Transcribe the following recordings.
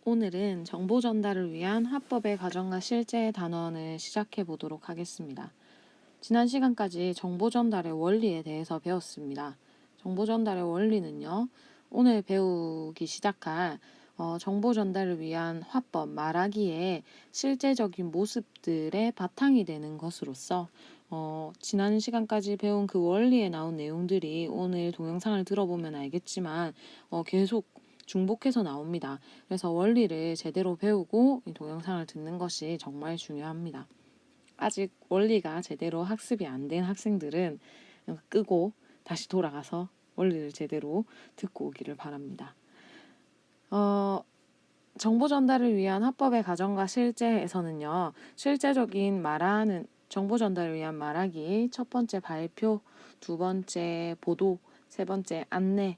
오늘은 정보 전달을 위한 화법의 가정과 실제 단원을 시작해 보도록 하겠습니다. 지난 시간까지 정보 전달의 원리에 대해서 배웠습니다. 정보 전달의 원리는요, 오늘 배우기 시작할 정보 전달을 위한 화법, 말하기의 실제적인 모습들의 바탕이 되는 것으로서 지난 시간까지 배운 그 원리에 나온 내용들이 오늘 동영상을 들어보면 알겠지만 계속 중복해서 나옵니다. 그래서 원리를 제대로 배우고 이 동영상을 듣는 것이 정말 중요합니다. 아직 원리가 제대로 학습이 안 된 학생들은 끄고 다시 돌아가서 원리를 제대로 듣고 오기를 바랍니다. 정보 전달을 위한 화법의 가정과 실제에서는요, 실제적인 말하는 정보 전달을 위한 말하기, 첫 번째 발표, 두 번째 보도, 세 번째 안내에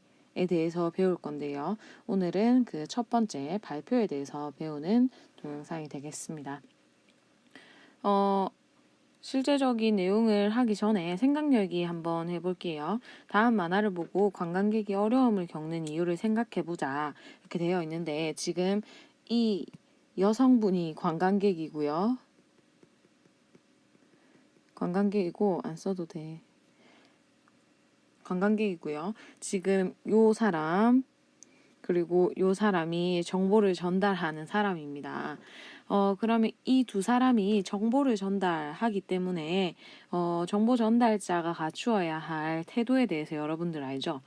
대해서 배울 건데요. 오늘은 그 첫 번째 발표에 대해서 배우는 동영상이 되겠습니다. 실제적인 내용을 하기 전에 생각여기 한번 해볼게요. 다음 만화를 보고 관광객이 어려움을 겪는 이유를 생각해보자. 이렇게 되어 있는데 지금 이 여성분이 관광객이고요. 관광객이고 안 써도 돼. 관광객이고요. 지금 요 사람 그리고 요 사람이 정보를 전달하는 사람입니다. 그러면 이 두 사람이 정보를 전달하기 때문에 정보 전달자가 갖추어야 할 태도에 대해서 여러분들 알죠?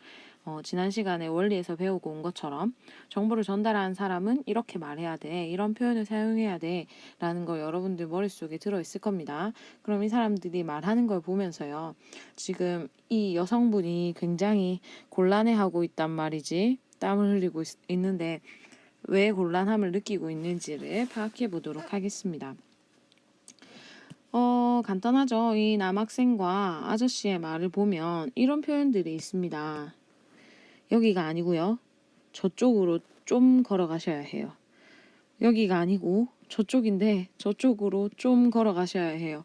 지난 시간에 원리에서 배우고 온 것처럼 정보를 전달하는 사람은 이렇게 말해야 돼, 이런 표현을 사용해야 돼 라는 걸 여러분들 머릿속에 들어있을 겁니다. 그럼 이 사람들이 말하는 걸 보면서요, 지금 이 여성분이 굉장히 곤란해하고 있단 말이지, 땀을 흘리고 있는데 왜 곤란함을 느끼고 있는지를 파악해 보도록 하겠습니다. 간단하죠. 이 남학생과 아저씨의 말을 보면 이런 표현들이 있습니다. 여기가 아니고요. 저쪽으로 좀 걸어가셔야 해요. 여기가 아니고 저쪽인데 저쪽으로 좀 걸어가셔야 해요.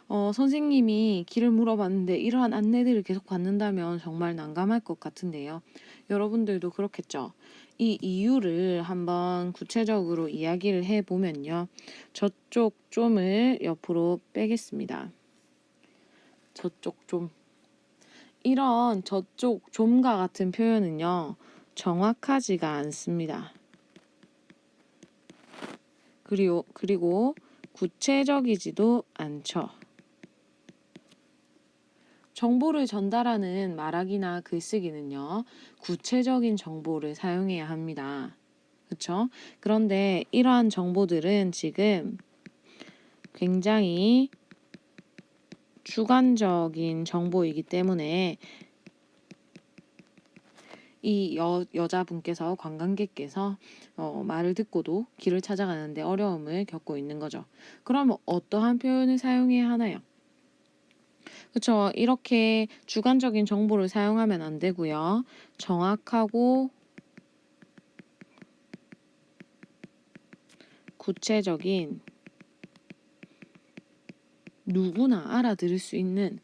선생님이 길을 물어봤는데 이러한 안내들을 계속 받는다면 정말 난감할 것 같은데요. 여러분들도 그렇겠죠. 이 이유를 한번 구체적으로 이야기를 해보면요. 저쪽 좀을 옆으로 빼겠습니다. 저쪽 좀. 이런 저쪽 좀과 같은 표현은요, 정확하지가 않습니다. 그리고 구체적이지도 않죠. 정보를 전달하는 말하기나 글쓰기는요, 구체적인 정보를 사용해야 합니다. 그렇죠? 그런데 이러한 정보들은 지금 굉장히 주관적인 정보이기 때문에 이 여자분께서, 관광객께서 말을 듣고도 길을 찾아가는데 어려움을 겪고 있는 거죠. 그러면 어떠한 표현을 사용해야 하나요? 그렇죠. 이렇게 주관적인 정보를 사용하면 안 되고요. 정확하고 구체적인, 누구나 알아들을 수 있는,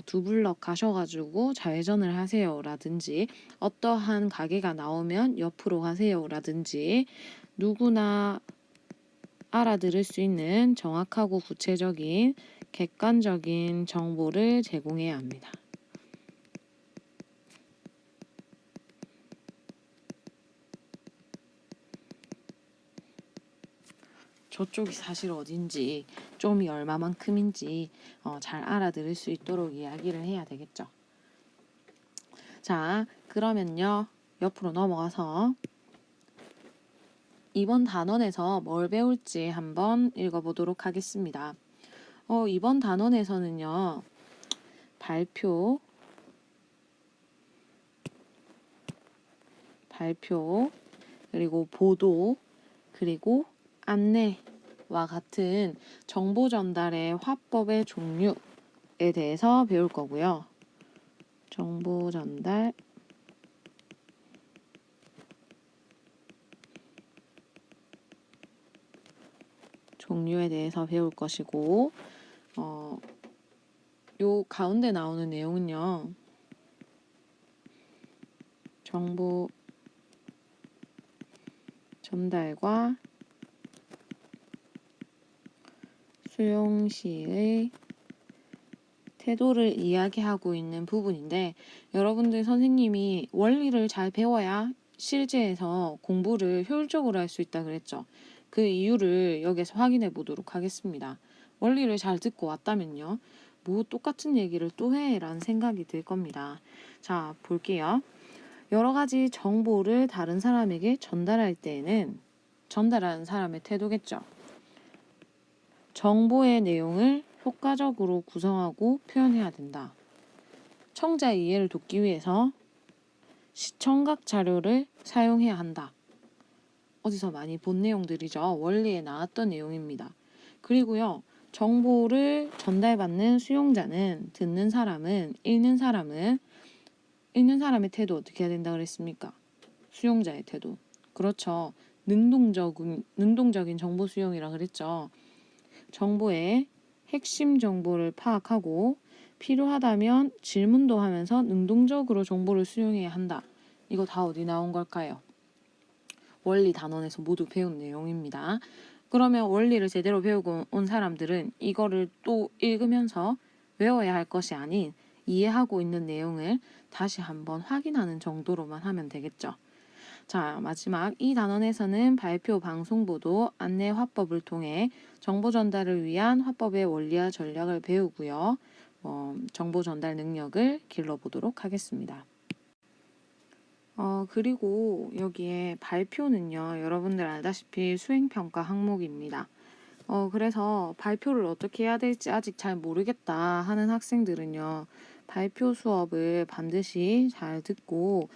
두 블럭 가셔가지고 좌회전을 하세요 라든지, 어떠한 가게가 나오면 옆으로 가세요 라든지, 누구나 알아들을 수 있는 정확하고 구체적인 객관적인 정보를 제공해야 합니다. 저쪽이 사실 어딘지, 좀이 얼마만큼인지 잘 알아들을 수 있도록 이야기를 해야 되겠죠. 자, 그러면요, 옆으로 넘어가서 이번 단원에서 뭘 배울지 한번 읽어보도록 하겠습니다. 이번 단원에서는요, 발표, 그리고 보도, 그리고 안내와 같은 정보 전달의 화법의 종류에 대해서 배울 거고요. 정보 전달 종류에 대해서 배울 것이고, 요 가운데 나오는 내용은요, 정보 전달과 수용 시의 태도를 이야기하고 있는 부분인데, 여러분들 선생님이 원리를 잘 배워야 실제에서 공부를 효율적으로 할 수 있다 그랬죠. 그 이유를 여기서 확인해 보도록 하겠습니다. 원리를 잘 듣고 왔다면요, 뭐 똑같은 얘기를 또 해? 라는 생각이 들 겁니다. 자, 볼게요. 여러 가지 정보를 다른 사람에게 전달할 때에는 전달하는 사람의 태도겠죠. 정보의 내용을 효과적으로 구성하고 표현해야 된다. 청자의 이해를 돕기 위해서 시청각 자료를 사용해야 한다. 어디서 많이 본 내용들이죠. 원리에 나왔던 내용입니다. 그리고요, 정보를 전달받는 수용자는, 듣는 사람은, 읽는 사람의 태도 어떻게 해야 된다 그랬습니까? 수용자의 태도. 그렇죠. 능동적인 정보 수용이라 그랬죠. 정보의 핵심 정보를 파악하고 필요하다면 질문도 하면서 능동적으로 정보를 수용해야 한다. 이거 다 어디 나온 걸까요? 원리 단원에서 모두 배운 내용입니다. 그러면 원리를 제대로 배우고 온 사람들은 이거를 또 읽으면서 외워야 할 것이 아닌 이해하고 있는 내용을 다시 한번 확인하는 정도로만 하면 되겠죠. 자, 마지막 이 단원에서는 발표, 방송, 보도, 안내 화법을 통해 정보 전달을 위한 화법의 원리와 전략을 배우고요. 정보 전달 능력을 길러보도록 하겠습니다. 그리고 여기에 발표는요, 여러분들 알다시피 수행평가 항목입니다. 그래서 발표를 어떻게 해야 될지 아직 잘 모르겠다 하는 학생들은요, 발표 수업을 반드시 잘 듣고,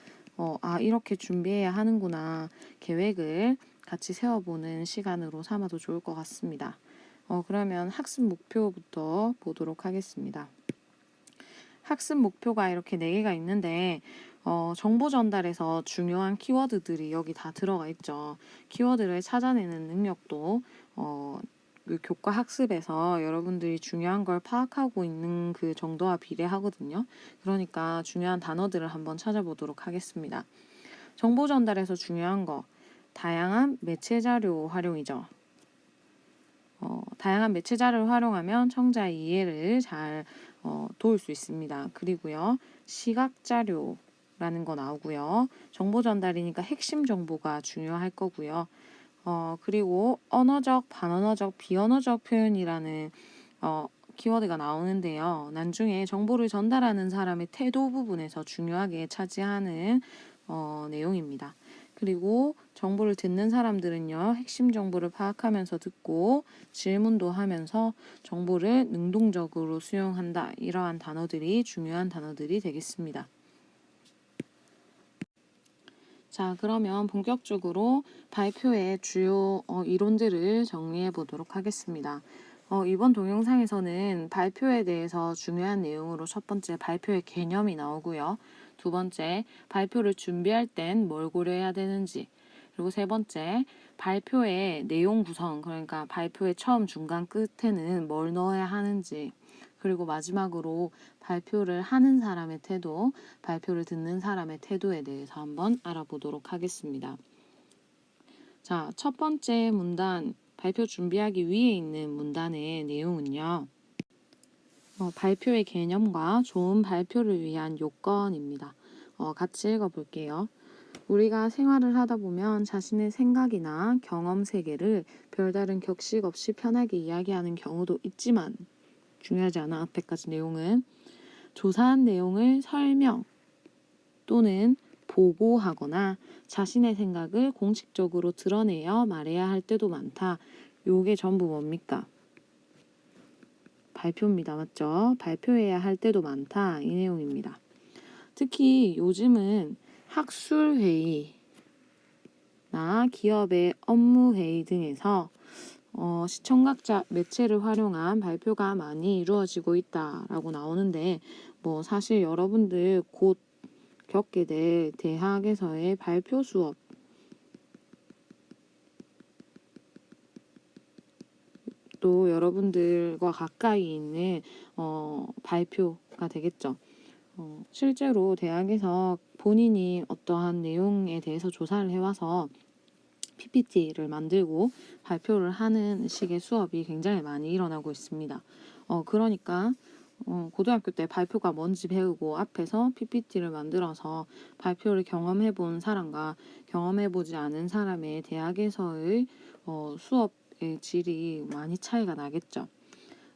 이렇게 준비해야 하는구나, 계획을 같이 세워보는 시간으로 삼아도 좋을 것 같습니다. 그러면 학습 목표부터 보도록 하겠습니다. 학습 목표가 이렇게 4개가 있는데, 정보 전달에서 중요한 키워드들이 여기 다 들어가 있죠. 키워드를 찾아내는 능력도 그 교과 학습에서 여러분들이 중요한 걸 파악하고 있는 그 정도와 비례하거든요. 그러니까 중요한 단어들을 한번 찾아보도록 하겠습니다. 정보 전달에서 중요한 거, 다양한 매체 자료 활용이죠. 다양한 매체 자료를 활용하면 청자의 이해를 잘 도울 수 있습니다. 그리고요, 시각 자료라는 거 나오고요. 정보 전달이니까 핵심 정보가 중요할 거고요. 그리고 언어적, 반언어적, 비언어적 표현이라는 키워드가 나오는데요. 나중에 정보를 전달하는 사람의 태도 부분에서 중요하게 차지하는 내용입니다. 그리고 정보를 듣는 사람들은요, 핵심 정보를 파악하면서 듣고 질문도 하면서 정보를 능동적으로 수용한다. 이러한 단어들이 중요한 단어들이 되겠습니다. 자, 그러면 본격적으로 발표의 주요 이론들을 정리해 보도록 하겠습니다. 이번 동영상에서는 발표에 대해서 중요한 내용으로 첫 번째 발표의 개념이 나오고요. 두 번째, 발표를 준비할 땐 뭘 고려해야 되는지, 그리고 세 번째, 발표의 내용 구성, 그러니까 발표의 처음, 중간, 끝에는 뭘 넣어야 하는지, 그리고 마지막으로 발표를 하는 사람의 태도, 발표를 듣는 사람의 태도에 대해서 한번 알아보도록 하겠습니다. 자, 첫 번째 문단, 발표 준비하기 위해 있는 문단의 내용은요. 발표의 개념과 좋은 발표를 위한 요건입니다. 같이 읽어볼게요. 우리가 생활을 하다 보면 자신의 생각이나 경험 세계를 별다른 격식 없이 편하게 이야기하는 경우도 있지만, 중요하지 않아 앞에까지 내용은, 조사한 내용을 설명 또는 보고하거나 자신의 생각을 공식적으로 드러내어 말해야 할 때도 많다. 요게 전부 뭡니까? 발표입니다. 맞죠? 발표해야 할 때도 많다. 이 내용입니다. 특히 요즘은 학술회의나 기업의 업무회의 등에서 시청각 매체를 활용한 발표가 많이 이루어지고 있다라고 나오는데, 사실 여러분들 곧 겪게 될 대학에서의 발표 수업, 또 여러분들과 가까이 있는 발표가 되겠죠. 실제로 대학에서 본인이 어떠한 내용에 대해서 조사를 해와서 PPT를 만들고 발표를 하는 식의 수업이 굉장히 많이 일어나고 있습니다. 그러니까 고등학교 때 발표가 뭔지 배우고 앞에서 PPT를 만들어서 발표를 경험해 본 사람과 경험해 보지 않은 사람의 대학에서의 수업의 질이 많이 차이가 나겠죠.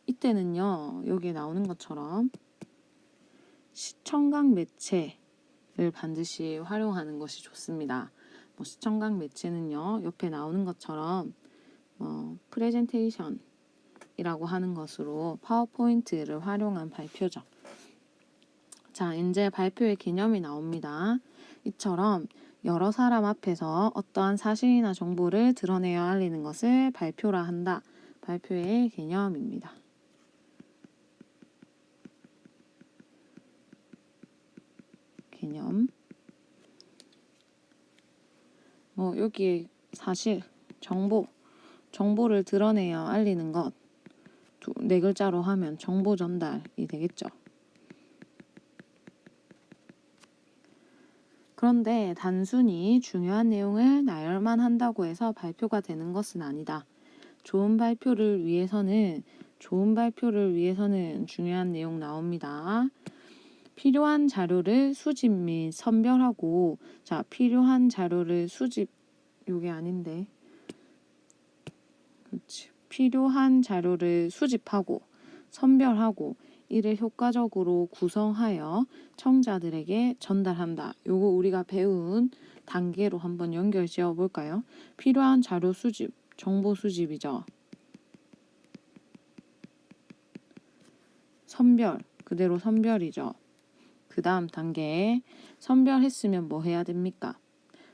이때는요, 여기에 나오는 것처럼 시청각 매체를 반드시 활용하는 것이 좋습니다. 시청각 매체는요, 옆에 나오는 것처럼 프레젠테이션이라고 하는 것으로 파워포인트를 활용한 발표죠. 자, 이제 발표의 개념이 나옵니다. 이처럼 여러 사람 앞에서 어떠한 사실이나 정보를 드러내어 알리는 것을 발표라 한다. 발표의 개념입니다. 개념. 여기에 사실, 정보를 드러내어 알리는 것, 네 글자로 하면 정보 전달이 되겠죠. 그런데 단순히 중요한 내용을 나열만 한다고 해서 발표가 되는 것은 아니다. 좋은 발표를 위해서는 중요한 내용 나옵니다. 필요한 자료를 수집 및 선별하고, 자, 필요한 자료를 요게 아닌데. 그렇지. 필요한 자료를 수집하고, 선별하고, 이를 효과적으로 구성하여 청자들에게 전달한다. 요거 우리가 배운 단계로 한번 연결 지어 볼까요? 필요한 자료 수집, 정보 수집이죠. 선별, 그대로 선별이죠. 그 다음 단계에 선별했으면 뭐 해야 됩니까?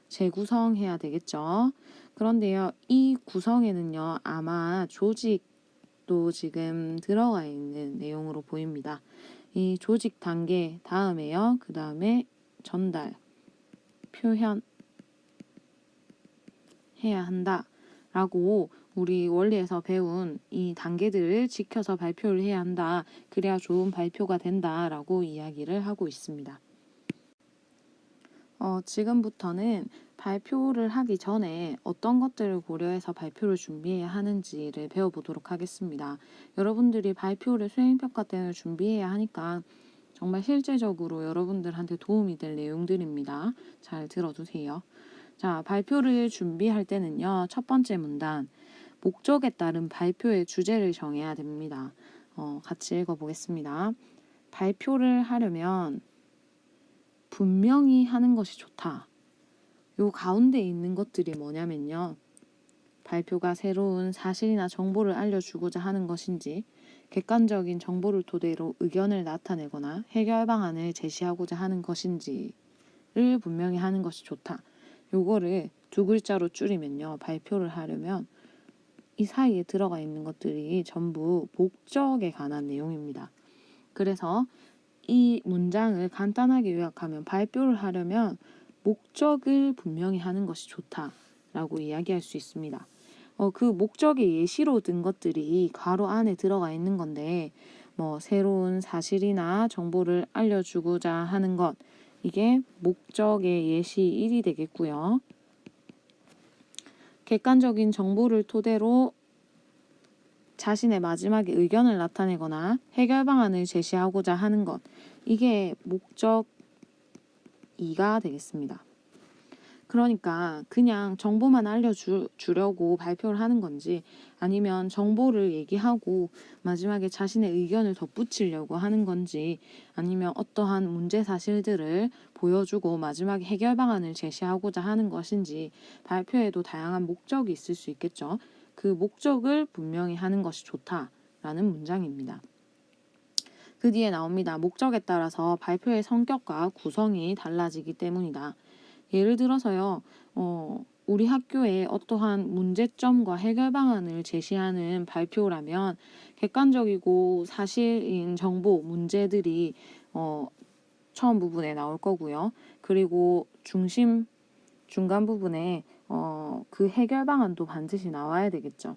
재구성해야 되겠죠. 그런데요, 이 구성에는요, 아마 조직도 지금 들어가 있는 내용으로 보입니다. 이 조직 단계 다음에요, 그 다음에 전달, 표현 해야 한다 라고 우리 원리에서 배운 이 단계들을 지켜서 발표를 해야 한다. 그래야 좋은 발표가 된다 라고 이야기를 하고 있습니다. 지금부터는 발표를 하기 전에 어떤 것들을 고려해서 발표를 준비해야 하는지를 배워보도록 하겠습니다. 여러분들이 발표를 수행평가 때는 준비해야 하니까 정말 실제적으로 여러분들한테 도움이 될 내용들입니다. 잘 들어주세요. 자, 발표를 준비할 때는요, 첫 번째 문단, 목적에 따른 발표의 주제를 정해야 됩니다. 같이 읽어보겠습니다. 발표를 하려면 분명히 하는 것이 좋다. 요 가운데 있는 것들이 뭐냐면요. 발표가 새로운 사실이나 정보를 알려주고자 하는 것인지, 객관적인 정보를 토대로 의견을 나타내거나 해결 방안을 제시하고자 하는 것인지를 분명히 하는 것이 좋다. 요거를 두 글자로 줄이면요. 발표를 하려면 이 사이에 들어가 있는 것들이 전부 목적에 관한 내용입니다. 그래서 이 문장을 간단하게 요약하면 발표를 하려면 목적을 분명히 하는 것이 좋다라고 이야기할 수 있습니다. 그 목적의 예시로 든 것들이 괄호 안에 들어가 있는 건데 새로운 사실이나 정보를 알려주고자 하는 것, 이게 목적의 예시 1이 되겠고요. 객관적인 정보를 토대로 자신의 마지막에 의견을 나타내거나 해결 방안을 제시하고자 하는 것, 이게 목적 2가 되겠습니다. 그러니까 그냥 정보만 알려주려고 발표를 하는 건지, 아니면 정보를 얘기하고 마지막에 자신의 의견을 덧붙이려고 하는 건지, 아니면 어떠한 문제 사실들을 보여주고 마지막에 해결 방안을 제시하고자 하는 것인지, 발표에도 다양한 목적이 있을 수 있겠죠. 그 목적을 분명히 하는 것이 좋다라는 문장입니다. 그 뒤에 나옵니다. 목적에 따라서 발표의 성격과 구성이 달라지기 때문이다. 예를 들어서요, 우리 학교에 어떠한 문제점과 해결 방안을 제시하는 발표라면 객관적이고 사실인 정보, 문제들이 처음 부분에 나올 거고요. 그리고 중간 부분에 그 해결 방안도 반드시 나와야 되겠죠.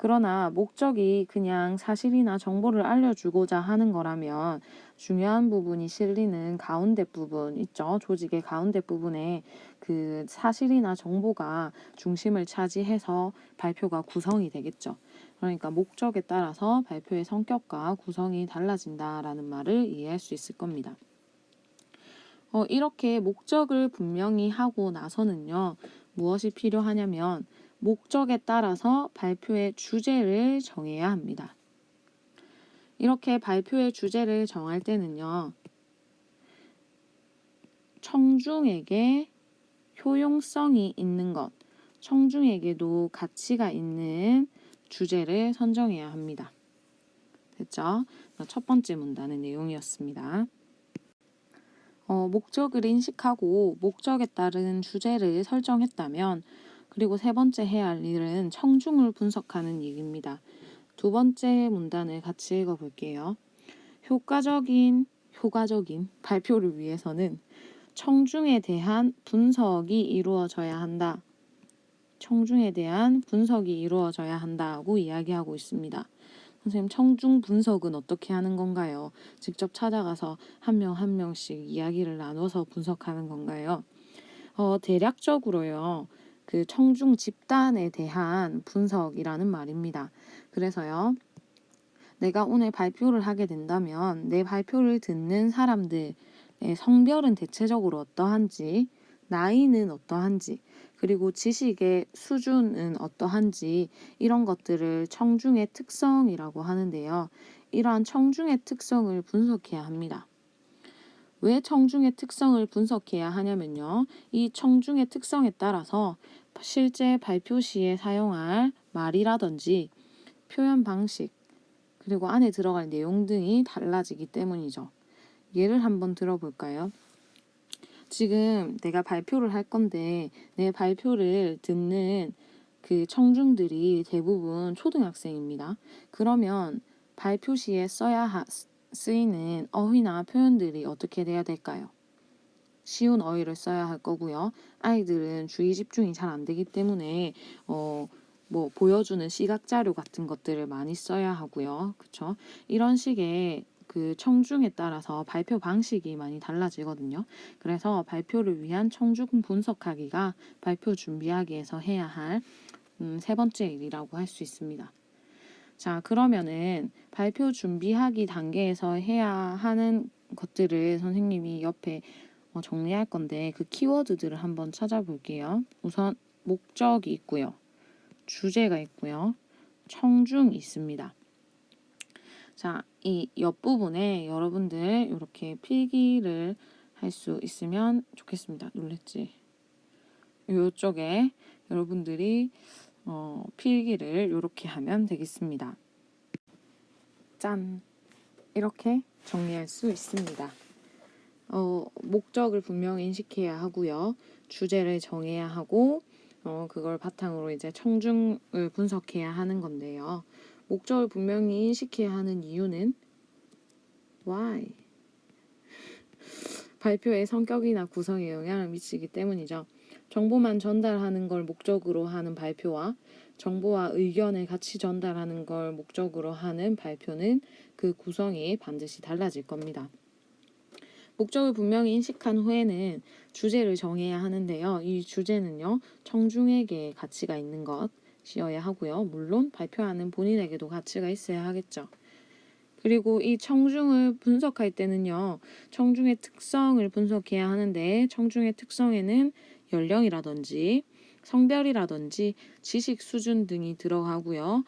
그러나 목적이 그냥 사실이나 정보를 알려주고자 하는 거라면 중요한 부분이 실리는 가운데 부분 있죠. 조직의 가운데 부분에 그 사실이나 정보가 중심을 차지해서 발표가 구성이 되겠죠. 그러니까 목적에 따라서 발표의 성격과 구성이 달라진다라는 말을 이해할 수 있을 겁니다. 이렇게 목적을 분명히 하고 나서는요, 무엇이 필요하냐면 목적에 따라서 발표의 주제를 정해야 합니다. 이렇게 발표의 주제를 정할 때는요, 청중에게 효용성이 있는 것, 청중에게도 가치가 있는 주제를 선정해야 합니다. 됐죠? 첫 번째 문단의 내용이었습니다. 목적을 인식하고 목적에 따른 주제를 설정했다면, 그리고 세 번째 해야 할 일은 청중을 분석하는 일입니다. 두 번째 문단을 같이 읽어볼게요. 효과적인 발표를 위해서는 청중에 대한 분석이 이루어져야 한다. 청중에 대한 분석이 이루어져야 한다고 이야기하고 있습니다. 선생님, 청중 분석은 어떻게 하는 건가요? 직접 찾아가서 한 명 한 명씩 이야기를 나눠서 분석하는 건가요? 대략적으로요. 그 청중 집단에 대한 분석이라는 말입니다. 그래서요. 내가 오늘 발표를 하게 된다면 내 발표를 듣는 사람들의 성별은 대체적으로 어떠한지, 나이는 어떠한지, 그리고 지식의 수준은 어떠한지, 이런 것들을 청중의 특성이라고 하는데요. 이러한 청중의 특성을 분석해야 합니다. 왜 청중의 특성을 분석해야 하냐면요. 이 청중의 특성에 따라서 실제 발표 시에 사용할 말이라든지 표현 방식, 그리고 안에 들어갈 내용 등이 달라지기 때문이죠. 예를 한번 들어볼까요? 지금 내가 발표를 할 건데 내 발표를 듣는 그 청중들이 대부분 초등학생입니다. 그러면 발표 시에 쓰이는 어휘나 표현들이 어떻게 돼야 될까요? 쉬운 어휘를 써야 할 거고요. 아이들은 주의 집중이 잘 안 되기 때문에 보여주는 시각 자료 같은 것들을 많이 써야 하고요. 그렇죠? 이런 식의 그 청중에 따라서 발표 방식이 많이 달라지거든요. 그래서 발표를 위한 청중 분석하기가 발표 준비하기에서 해야 할 세 번째 일이라고 할 수 있습니다. 자, 그러면은 발표 준비하기 단계에서 해야 하는 것들을 선생님이 옆에 정리할 건데 그 키워드들을 한번 찾아볼게요. 우선 목적이 있고요. 주제가 있고요. 청중이 있습니다. 자, 이 옆부분에 여러분들 이렇게 필기를 할 수 있으면 좋겠습니다. 놀랬지? 이쪽에 여러분들이 필기를 이렇게 하면 되겠습니다. 짠! 이렇게 정리할 수 있습니다. 목적을 분명히 인식해야 하고요. 주제를 정해야 하고 그걸 바탕으로 이제 청중을 분석해야 하는 건데요. 목적을 분명히 인식해야 하는 이유는 why? 발표의 성격이나 구성에 영향을 미치기 때문이죠. 정보만 전달하는 걸 목적으로 하는 발표와 정보와 의견을 같이 전달하는 걸 목적으로 하는 발표는 그 구성이 반드시 달라질 겁니다. 목적을 분명히 인식한 후에는 주제를 정해야 하는데요. 이 주제는요, 청중에게 가치가 있는 것이어야 하고요. 물론 발표하는 본인에게도 가치가 있어야 하겠죠. 그리고 이 청중을 분석할 때는요, 청중의 특성을 분석해야 하는데 청중의 특성에는 연령이라든지 성별이라든지 지식 수준 등이 들어가고요.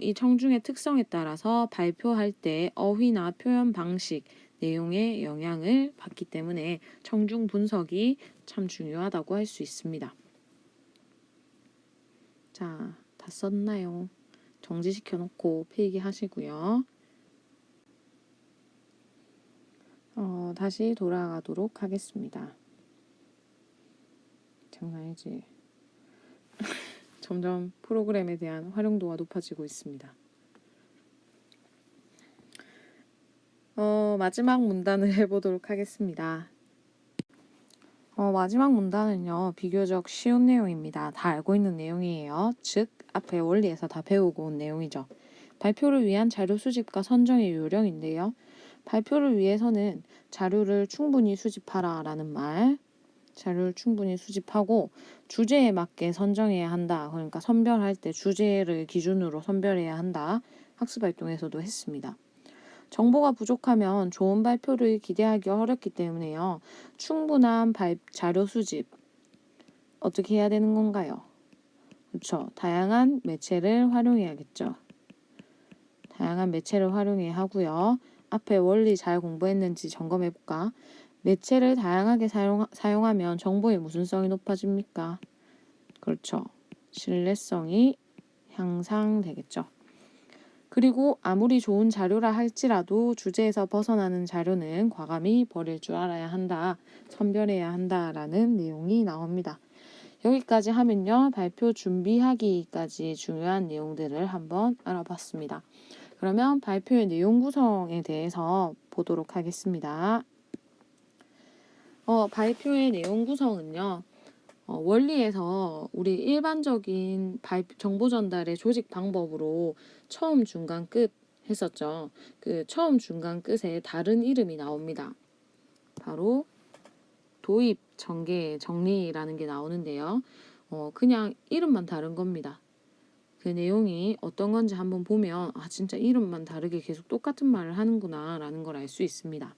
이 청중의 특성에 따라서 발표할 때 어휘나 표현 방식, 내용에 영향을 받기 때문에 청중 분석이 참 중요하다고 할 수 있습니다. 자, 다 썼나요? 정지시켜 놓고 필기하시고요. 다시 돌아가도록 하겠습니다. 장난이지. 점점 프로그램에 대한 활용도가 높아지고 있습니다. 마지막 문단을 해보도록 하겠습니다. 마지막 문단은요, 비교적 쉬운 내용입니다. 다 알고 있는 내용이에요. 즉, 앞에 원리에서 다 배우고 온 내용이죠. 발표를 위한 자료 수집과 선정의 요령인데요. 발표를 위해서는 자료를 충분히 수집하라 라는 말, 자료를 충분히 수집하고 주제에 맞게 선정해야 한다. 그러니까 선별할 때 주제를 기준으로 선별해야 한다. 학습활동에서도 했습니다. 정보가 부족하면 좋은 발표를 기대하기 어렵기 때문에요. 충분한 자료 수집 어떻게 해야 되는 건가요? 그렇죠. 다양한 매체를 활용해야겠죠. 다양한 매체를 활용해야 하고요. 앞에 원리 잘 공부했는지 점검해 볼까? 매체를 다양하게 사용하면 정보의 무슨성이 높아집니까? 그렇죠. 신뢰성이 향상되겠죠. 그리고 아무리 좋은 자료라 할지라도 주제에서 벗어나는 자료는 과감히 버릴 줄 알아야 한다. 선별해야 한다라는 내용이 나옵니다. 여기까지 하면요. 발표 준비하기까지 중요한 내용들을 한번 알아봤습니다. 그러면 발표의 내용 구성에 대해서 보도록 하겠습니다. 발표의 내용 구성은요. 원리에서 우리 일반적인 정보 전달의 조직 방법으로 처음, 중간, 끝 했었죠. 그 처음, 중간, 끝에 다른 이름이 나옵니다. 바로 도입, 전개, 정리라는 게 나오는데요. 그냥 이름만 다른 겁니다. 그 내용이 어떤 건지 한번 보면 진짜 이름만 다르게 계속 똑같은 말을 하는구나 라는 걸 알 수 있습니다.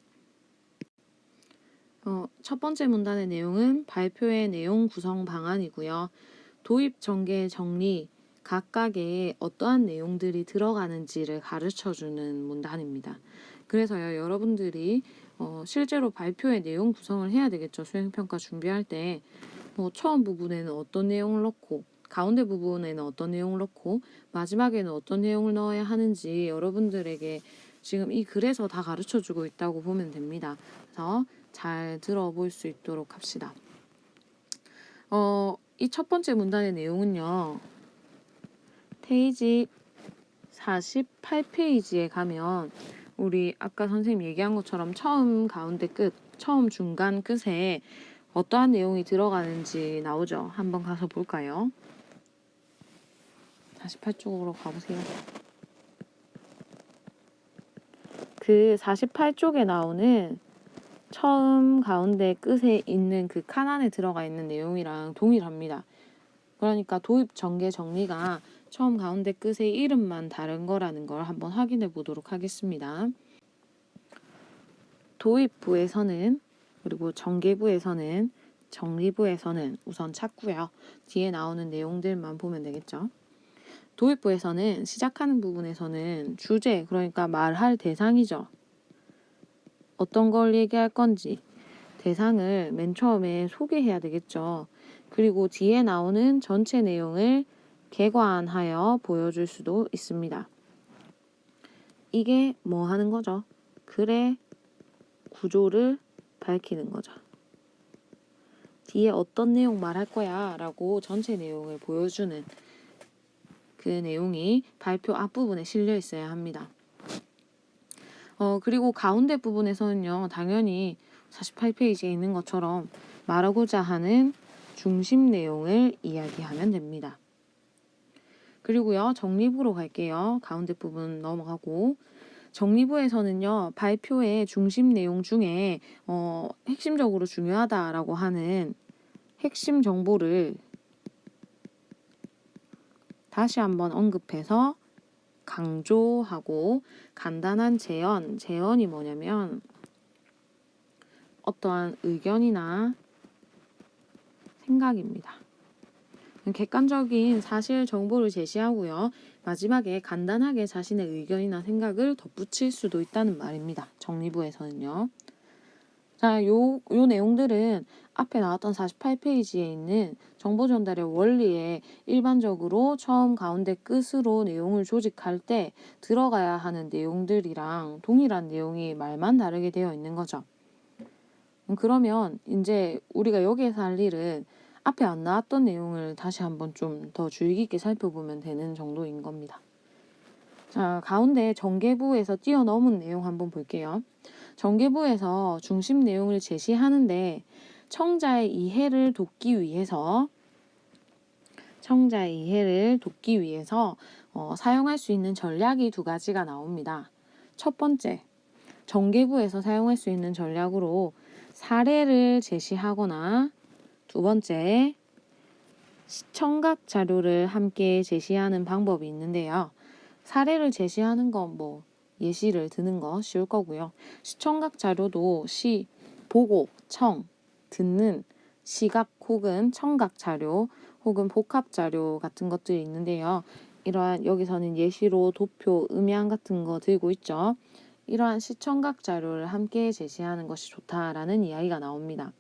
첫 번째 문단의 내용은 발표의 내용 구성 방안이고요. 도입, 전개, 정리 각각의 어떠한 내용들이 들어가는지를 가르쳐주는 문단입니다. 그래서요, 여러분들이 실제로 발표의 내용 구성을 해야 되겠죠. 수행평가 준비할 때 처음 부분에는 어떤 내용을 넣고 가운데 부분에는 어떤 내용을 넣고 마지막에는 어떤 내용을 넣어야 하는지 여러분들에게 지금 이 글에서 다 가르쳐주고 있다고 보면 됩니다. 그래서 잘 들어볼 수 있도록 합시다. 이 첫 번째 문단의 내용은요. 페이지 48페이지에 가면 우리 아까 선생님 얘기한 것처럼 처음, 가운데, 끝, 처음, 중간, 끝에 어떠한 내용이 들어가는지 나오죠. 한번 가서 볼까요? 48쪽으로 가보세요. 그 48쪽에 나오는 처음, 가운데, 끝에 있는 그 칸 안에 들어가 있는 내용이랑 동일합니다. 그러니까 도입, 전개, 정리가 처음, 가운데, 끝의 이름만 다른 거라는 걸 한번 확인해 보도록 하겠습니다. 도입부에서는 그리고 전개부에서는 정리부에서는 우선 찾고요. 뒤에 나오는 내용들만 보면 되겠죠. 도입부에서는 시작하는 부분에서는 주제, 그러니까 말할 대상이죠. 어떤 걸 얘기할 건지 대상을 맨 처음에 소개해야 되겠죠. 그리고 뒤에 나오는 전체 내용을 개관하여 보여줄 수도 있습니다. 이게 뭐 하는 거죠? 글의 구조를 밝히는 거죠. 뒤에 어떤 내용 말할 거야 라고 전체 내용을 보여주는 그 내용이 발표 앞부분에 실려 있어야 합니다. 그리고 가운데 부분에서는요, 당연히 48페이지에 있는 것처럼 말하고자 하는 중심 내용을 이야기하면 됩니다. 그리고요, 정리부로 갈게요. 가운데 부분 넘어가고 정리부에서는요, 발표의 중심 내용 중에 핵심적으로 중요하다라고 하는 핵심 정보를 다시 한번 언급해서 강조하고 간단한 제언이 뭐냐면 어떠한 의견이나 생각입니다. 객관적인 사실 정보를 제시하고요. 마지막에 간단하게 자신의 의견이나 생각을 덧붙일 수도 있다는 말입니다. 정리부에서는요. 자, 요 내용들은 앞에 나왔던 48페이지에 있는 정보 전달의 원리에 일반적으로 처음, 가운데, 끝으로 내용을 조직할 때 들어가야 하는 내용들이랑 동일한 내용이 말만 다르게 되어 있는 거죠. 그러면 이제 우리가 여기에서 할 일은 앞에 안 나왔던 내용을 다시 한번 좀 더 주의 깊게 살펴보면 되는 정도인 겁니다. 자, 가운데 전개부에서 뛰어넘은 내용 한번 볼게요. 전개부에서 중심 내용을 제시하는데 청자의 이해를 돕기 위해서 사용할 수 있는 전략이 두 가지가 나옵니다. 첫 번째, 정계부에서 사용할 수 있는 전략으로 사례를 제시하거나, 두 번째, 시청각 자료를 함께 제시하는 방법이 있는데요. 사례를 제시하는 건 예시를 드는 거 쉬울 거고요. 시청각 자료도 보고, 청, 듣는, 시각 혹은 청각 자료 혹은 복합 자료 같은 것들이 있는데요. 이러한 여기서는 예시로 도표, 음향 같은 거 들고 있죠. 이러한 시청각 자료를 함께 제시하는 것이 좋다라는 이야기가 나옵니다.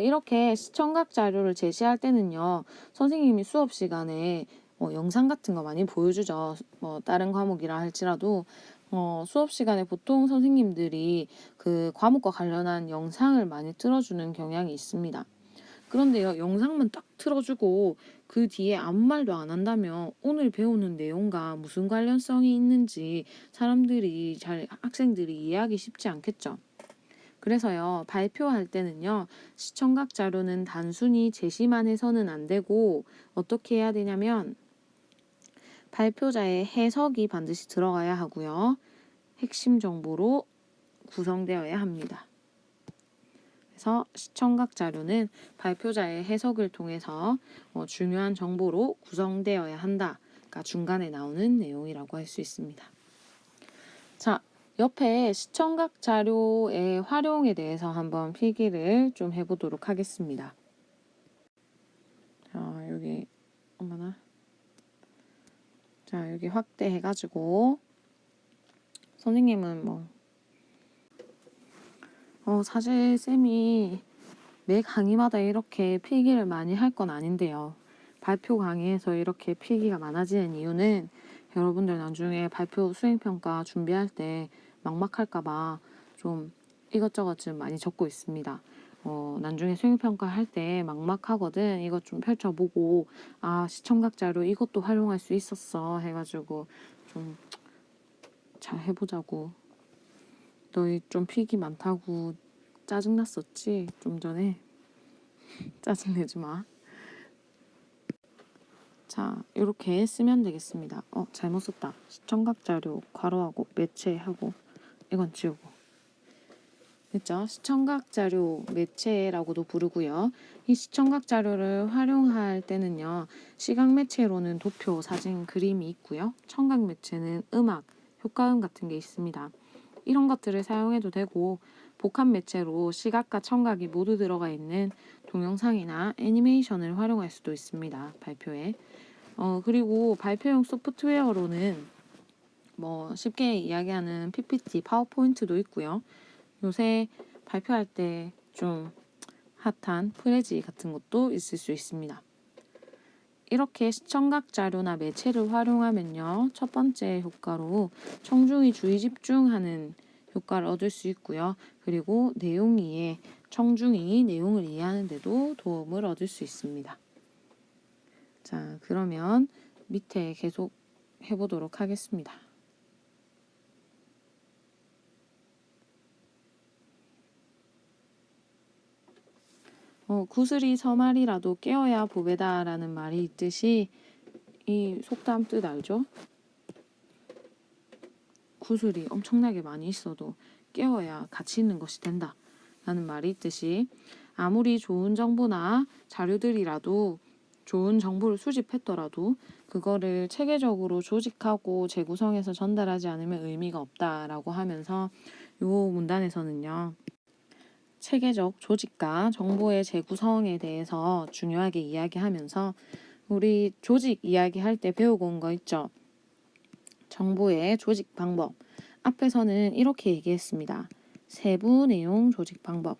이렇게 시청각 자료를 제시할 때는요, 선생님이 수업 시간에 영상 같은 거 많이 보여주죠. 다른 과목이라 할지라도 수업 시간에 보통 선생님들이 그 과목과 관련한 영상을 많이 틀어주는 경향이 있습니다. 그런데요, 영상만 딱 틀어주고 그 뒤에 아무 말도 안 한다면 오늘 배우는 내용과 무슨 관련성이 있는지 학생들이 이해하기 쉽지 않겠죠. 그래서요, 발표할 때는요, 시청각 자료는 단순히 제시만 해서는 안 되고 어떻게 해야 되냐면 발표자의 해석이 반드시 들어가야 하고요. 핵심 정보로 구성되어야 합니다. 그래서 시청각 자료는 발표자의 해석을 통해서 중요한 정보로 구성되어야 한다. 그러니까 중간에 나오는 내용이라고 할 수 있습니다. 자, 옆에 시청각 자료의 활용에 대해서 한번 필기를 좀 해보도록 하겠습니다. 자, 여기 여기 확대해가지고 선생님은 사실 쌤이 매 강의마다 이렇게 필기를 많이 할 건 아닌데요. 발표 강의에서 이렇게 필기가 많아지는 이유는 여러분들 나중에 발표 수행평가 준비할 때 막막할까봐 좀 이것저것 좀 많이 적고 있습니다. 나중에 수행평가 할 때 막막하거든. 이것 좀 펼쳐보고 시청각 자료 이것도 활용할 수 있었어 해가지고 좀 잘 해보자고. 너희 좀 필기 많다고 짜증났었지? 좀 전에. 짜증내지 마. 자, 이렇게 쓰면 되겠습니다. 잘못 썼다. 시청각 자료 괄호하고 매체하고 이건 지우고. 됐죠? 시청각 자료 매체라고도 부르고요. 이 시청각 자료를 활용할 때는요. 시각 매체로는 도표, 사진, 그림이 있고요. 청각 매체는 음악, 효과음 같은 게 있습니다. 이런 것들을 사용해도 되고 복합 매체로 시각과 청각이 모두 들어가 있는 동영상이나 애니메이션을 활용할 수도 있습니다. 발표에. 그리고 발표용 소프트웨어로는 쉽게 이야기하는 PPT, 파워포인트도 있고요. 요새 발표할 때 좀 핫한 프레지 같은 것도 있을 수 있습니다. 이렇게 시청각 자료나 매체를 활용하면요. 첫 번째 효과로 청중이 주의 집중하는 효과를 얻을 수 있고요. 그리고 청중이 내용을 이해하는 데도 도움을 얻을 수 있습니다. 자, 그러면 밑에 계속 해보도록 하겠습니다. 구슬이 서말이라도 깨어야 보배다라는 말이 있듯이 이 속담 뜻 알죠? 구슬이 엄청나게 많이 있어도 깨어야 가치 있는 것이 된다 라는 말이 있듯이 아무리 좋은 정보나 자료들이라도 좋은 정보를 수집했더라도 그거를 체계적으로 조직하고 재구성해서 전달하지 않으면 의미가 없다라고 하면서 이 문단에서는요. 체계적 조직과 정보의 재구성에 대해서 중요하게 이야기하면서 우리 조직 이야기할 때 배우고 온 거 있죠. 정보의 조직 방법. 앞에서는 이렇게 얘기했습니다. 세부 내용 조직 방법.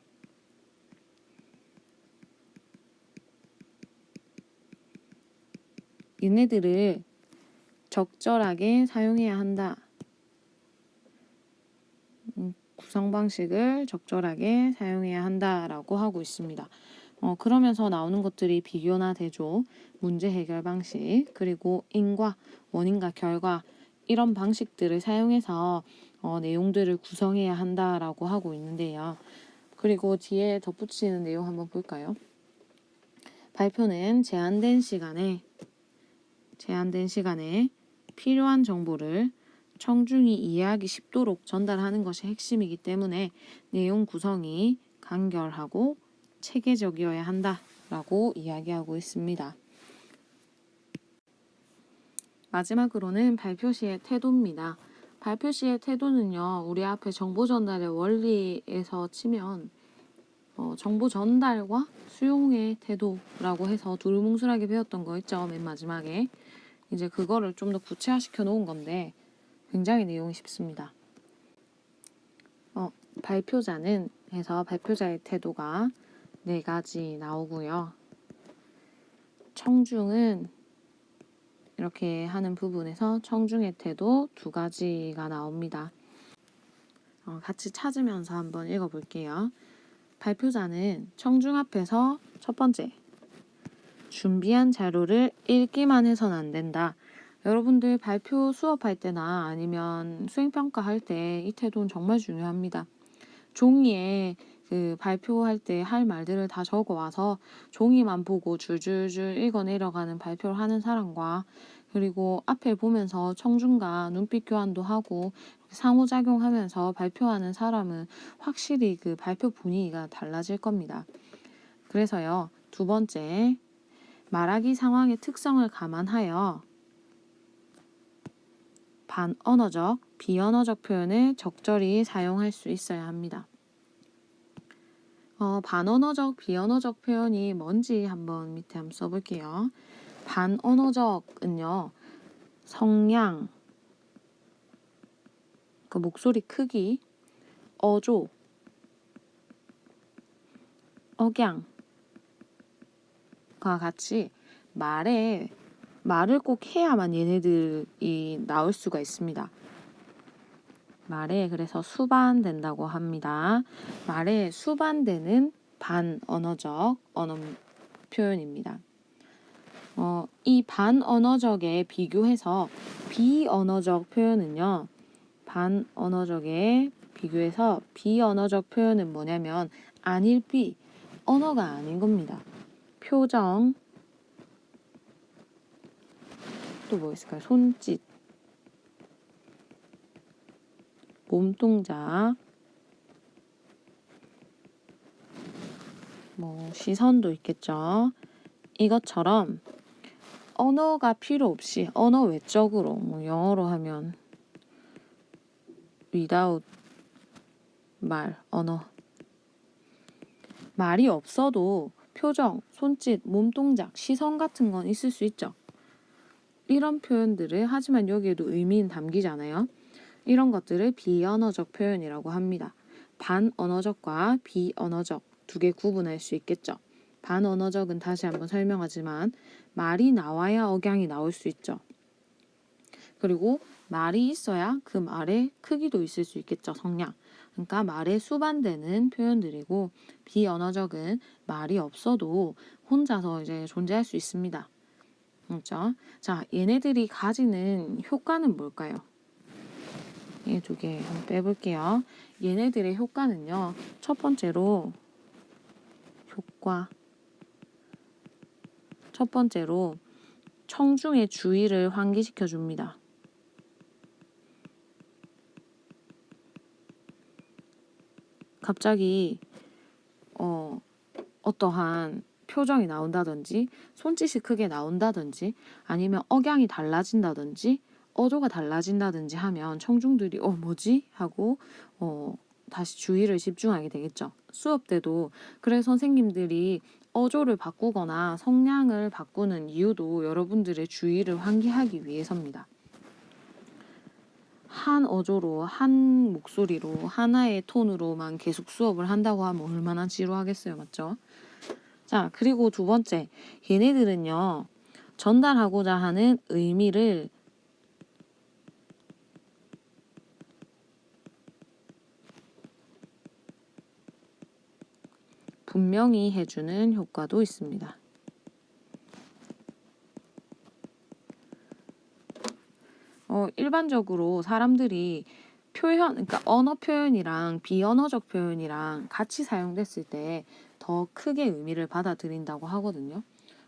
얘네들을 적절하게 사용해야 한다. 구성 방식을 적절하게 사용해야 한다라고 하고 있습니다. 그러면서 나오는 것들이 비교나 대조, 문제 해결 방식, 그리고 인과, 원인과 결과 이런 방식들을 사용해서 내용들을 구성해야 한다라고 하고 있는데요. 그리고 뒤에 덧붙이는 내용 한번 볼까요? 발표는 제한된 시간에 필요한 정보를 청중이 이해하기 쉽도록 전달하는 것이 핵심이기 때문에 내용 구성이 간결하고 체계적이어야 한다라고 이야기하고 있습니다. 마지막으로는 발표 시의 태도입니다. 발표 시의 태도는요, 우리 앞에 정보 전달의 원리에서 치면 정보 전달과 수용의 태도라고 해서 두루뭉술하게 배웠던 거 있죠, 맨 마지막에. 이제 그거를 좀 더 구체화시켜 놓은 건데 굉장히 내용이 쉽습니다. 발표자는 해서 발표자의 태도가 4가지 나오고요. 청중은 이렇게 하는 부분에서 청중의 태도 2가지가 나옵니다. 같이 찾으면서 한번 읽어볼게요. 발표자는 청중 앞에서 첫 번째, 준비한 자료를 읽기만 해서는 안 된다. 여러분들 발표 수업할 때나 아니면 수행평가 할 때 이 태도는 정말 중요합니다. 종이에 그 발표할 때 할 말들을 다 적어와서 종이만 보고 줄줄줄 읽어 내려가는 발표를 하는 사람과 그리고 앞에 보면서 청중과 눈빛 교환도 하고 상호작용하면서 발표하는 사람은 확실히 그 발표 분위기가 달라질 겁니다. 그래서요, 2번째, 말하기 상황의 특성을 감안하여 반언어적, 비언어적 표현을 적절히 사용할 수 있어야 합니다. 반언어적, 비언어적 표현이 뭔지 한번 밑에 한번 써볼게요. 반언어적은요, 성량, 그 목소리 크기, 어조, 억양과 같이 말을 꼭 해야만 얘네들이 나올 수가 있습니다. 말에 그래서 수반된다고 합니다. 말에 수반되는 반언어적 언어 표현입니다. 이 반언어적에 비교해서 비언어적 표현은요. 반언어적에 비교해서 비언어적 표현은 뭐냐면 안일비, 언어가 아닌 겁니다. 표정, 또 뭐 있을까요? 손짓, 몸동작, 시선도 있겠죠. 이것처럼 언어가 필요 없이 언어 외적으로 영어로 하면 without 언어 말이 없어도 표정, 손짓, 몸동작, 시선 같은 건 있을 수 있죠. 이런 표현들을 하지만 여기에도 의미는 담기잖아요. 이런 것들을 비언어적 표현이라고 합니다. 반언어적과 비언어적 2개 구분할 수 있겠죠. 반언어적은 다시 한번 설명하지만 말이 나와야 억양이 나올 수 있죠. 그리고 말이 있어야 그 말의 크기도 있을 수 있겠죠. 성량. 그러니까 말에 수반되는 표현들이고 비언어적은 말이 없어도 혼자서 이제 존재할 수 있습니다. 그렇죠? 자, 얘네들이 가지는 효과는 뭘까요? 이 2개 한번 빼볼게요. 얘네들의 효과는요. 첫 번째로 청중의 주의를 환기시켜 줍니다. 갑자기 어떠한 표정이 나온다든지 손짓이 크게 나온다든지 아니면 억양이 달라진다든지 어조가 달라진다든지 하면 청중들이 뭐지? 하고 다시 주의를 집중하게 되겠죠. 수업 때도 그래서 선생님들이 어조를 바꾸거나 성량을 바꾸는 이유도 여러분들의 주의를 환기하기 위해서입니다. 한 어조로 한 목소리로 하나의 톤으로만 계속 수업을 한다고 하면 얼마나 지루하겠어요. 맞죠? 자, 그리고 2번째, 얘네들은요, 전달하고자 하는 의미를 분명히 해주는 효과도 있습니다. 일반적으로 사람들이 그러니까 언어 표현이랑 비언어적 표현이랑 같이 사용됐을 때 더 크게 의미를 받아들인다고 하거든요.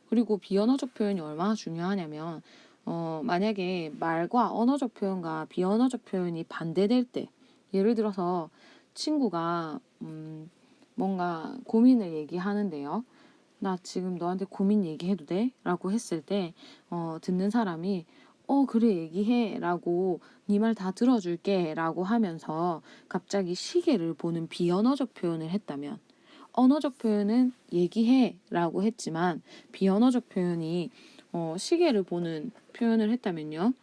그리고 비언어적 표현이 얼마나 중요하냐면, 만약에 말과 언어적 표현과 비언어적 표현이 반대될 때, 예를 들어서 친구가 뭔가 고민을 얘기하는데요. 나 지금 너한테 고민 얘기해도 돼? 라고 했을 때, 듣는 사람이 그래 얘기해 라고 네 말 다 들어줄게 라고 하면서 갑자기 시계를 보는 비언어적 표현을 했다면, 언어적 표현은 얘기해 라고 했지만 비언어적 표현이 시계를 보는 표현을 했다면요.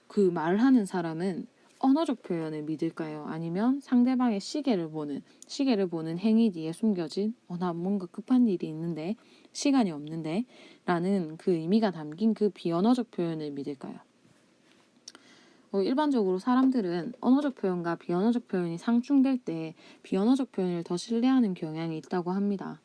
그 말하는 사람은 언어적 표현을 믿을까요? 아니면 상대방의 시계를 보는 행위 뒤에 숨겨진 나 뭔가 급한 일이 있는데 시간이 없는데 라는 그 의미가 담긴 그 비언어적 표현을 믿을까요? 일반적으로 사람들은 언어적 표현과 비언어적 표현이 상충될 때 비언어적 표현을 더 신뢰하는 경향이 있다고 합니다.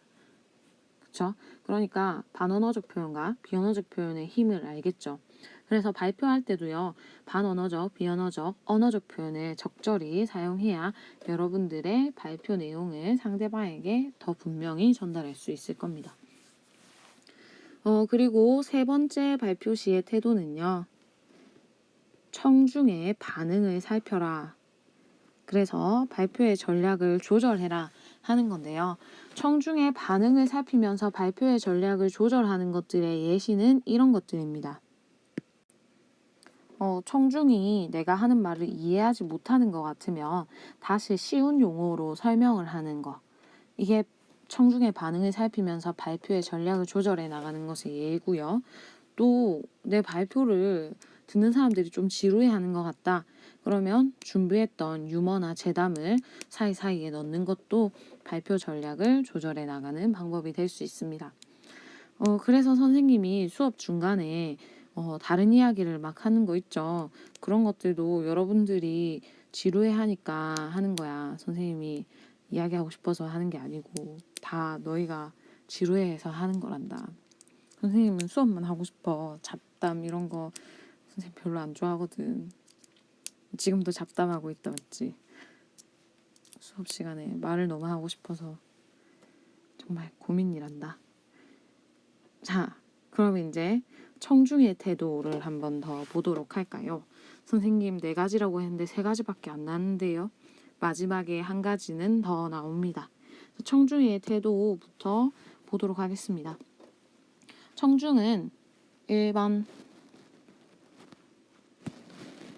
그렇죠? 그러니까 반언어적 표현과 비언어적 표현의 힘을 알겠죠. 그래서 발표할 때도요, 반언어적, 비언어적, 언어적 표현을 적절히 사용해야 여러분들의 발표 내용을 상대방에게 더 분명히 전달할 수 있을 겁니다. 그리고 세 번째 발표 시의 태도는요, 청중의 반응을 살펴라. 그래서 발표의 전략을 조절해라 하는 건데요. 청중의 반응을 살피면서 발표의 전략을 조절하는 것들의 예시는 이런 것들입니다. 청중이 내가 하는 말을 이해하지 못하는 것 같으면 다시 쉬운 용어로 설명을 하는 거. 이게 청중의 반응을 살피면서 발표의 전략을 조절해 나가는 것의 예고요. 또 내 발표를 듣는 사람들이 좀 지루해하는 것 같다. 그러면 준비했던 유머나 재담을 사이사이에 넣는 것도 발표 전략을 조절해 나가는 방법이 될 수 있습니다. 그래서 선생님이 수업 중간에 다른 이야기를 막 하는 거 있죠. 그런 것들도 여러분들이 지루해하니까 하는 거야. 선생님이 이야기하고 싶어서 하는 게 아니고 다 너희가 지루해해서 하는 거란다. 선생님은 수업만 하고 싶어. 잡담 이런 거 선생님 별로 안 좋아하거든. 지금도 잡담하고 있다 맞지? 수업 시간에 말을 너무 하고 싶어서 정말 고민이란다. 자, 그럼 이제 청중의 태도를 한번 더 보도록 할까요? 선생님 4가지라고 했는데 3가지밖에 안 나왔는데요. 마지막에 한 가지는 더 나옵니다. 청중의 태도부터 보도록 하겠습니다. 청중은 1번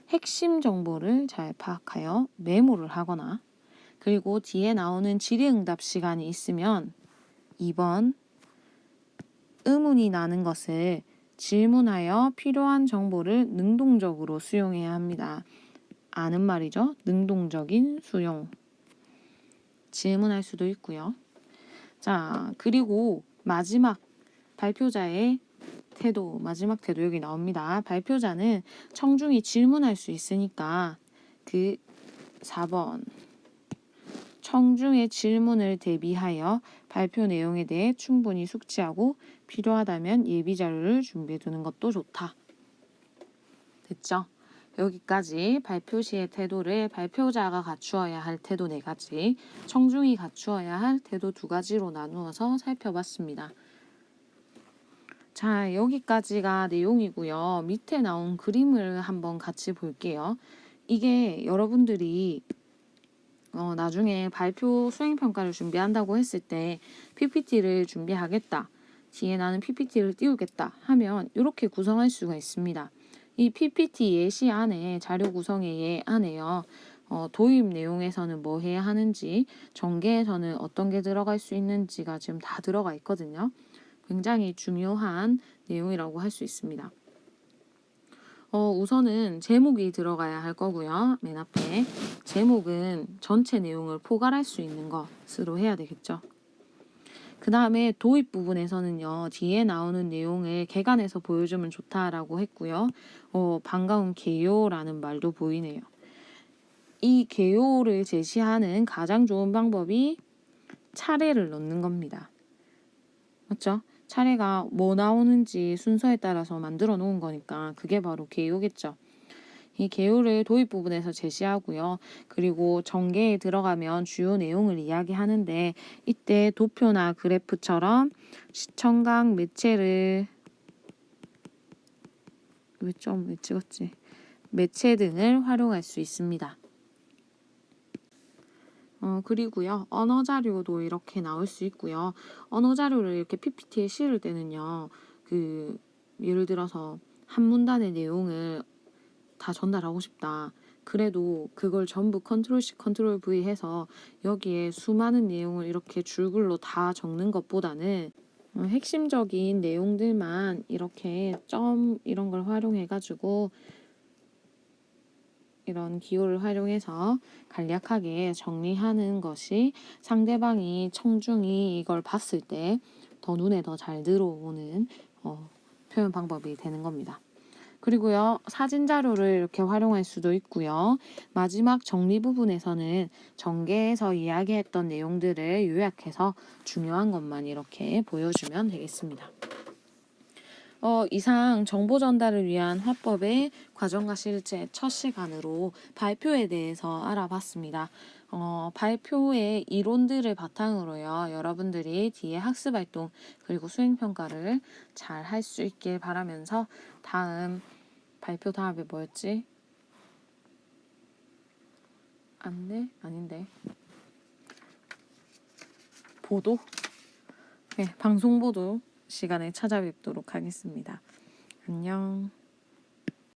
핵심 정보를 잘 파악하여 메모를 하거나, 그리고 뒤에 나오는 질의응답 시간이 있으면 2번 의문이 나는 것을 질문하여 필요한 정보를 능동적으로 수용해야 합니다. 아는 말이죠. 능동적인 수용. 질문할 수도 있고요. 자, 그리고 마지막 발표자의 태도, 마지막 태도 여기 나옵니다. 발표자는 청중이 질문할 수 있으니까 그 4번 청중의 질문을 대비하여 발표 내용에 대해 충분히 숙지하고 필요하다면 예비 자료를 준비해 두는 것도 좋다. 됐죠? 여기까지 발표 시의 태도를 발표자가 갖추어야 할 태도 4가지, 청중이 갖추어야 할 태도 2가지로 나누어서 살펴봤습니다. 자, 여기까지가 내용이고요. 밑에 나온 그림을 한번 같이 볼게요. 이게 여러분들이 나중에 발표 수행평가를 준비한다고 했을 때 PPT를 준비하겠다. 뒤에 나는 PPT를 띄우겠다 하면 이렇게 구성할 수가 있습니다. 이 PPT 예시 안에 자료 구성의 예 안에요. 도입 내용에서는 뭐 해야 하는지, 전개에서는 어떤 게 들어갈 수 있는지가 지금 다 들어가 있거든요. 굉장히 중요한 내용이라고 할 수 있습니다. 우선은 제목이 들어가야 할 거고요. 맨 앞에 제목은 전체 내용을 포괄할 수 있는 것으로 해야 되겠죠. 그 다음에 도입 부분에서는요, 뒤에 나오는 내용을 개관해서 보여주면 좋다라고 했고요. 반가운 개요라는 말도 보이네요. 이 개요를 제시하는 가장 좋은 방법이 차례를 넣는 겁니다. 맞죠? 차례가 뭐 나오는지 순서에 따라서 만들어 놓은 거니까 그게 바로 개요겠죠. 이 개요를 도입 부분에서 제시하고요. 그리고 전개에 들어가면 주요 내용을 이야기하는데 이때 도표나 그래프처럼 시청각 매체를 왜 찍었지? 매체 등을 활용할 수 있습니다. 그리고요. 언어 자료도 이렇게 나올 수 있고요. 언어 자료를 이렇게 PPT에 실을 때는요. 예를 들어서 한 문단의 내용을 다 전달하고 싶다. 그래도 그걸 전부 컨트롤 C, 컨트롤 V 해서 여기에 수많은 내용을 이렇게 줄글로 다 적는 것보다는 핵심적인 내용들만 이렇게 점 이런 걸 활용해가지고 이런 기호를 활용해서 간략하게 정리하는 것이 상대방이 청중이 이걸 봤을 때 더 눈에 더 잘 들어오는 표현 방법이 되는 겁니다. 그리고요, 사진 자료를 이렇게 활용할 수도 있고요. 마지막 정리 부분에서는 전개에서 이야기했던 내용들을 요약해서 중요한 것만 이렇게 보여주면 되겠습니다. 이상 정보 전달을 위한 화법의 과정과 실제 첫 시간으로 발표에 대해서 알아봤습니다. 발표의 이론들을 바탕으로요, 여러분들이 뒤에 학습 활동 그리고 수행 평가를 잘 할 수 있길 바라면서 다음 발표 다음에 뭐였지? 안내? 아닌데. 보도? 네, 방송 보도 시간에 찾아뵙도록 하겠습니다. 안녕.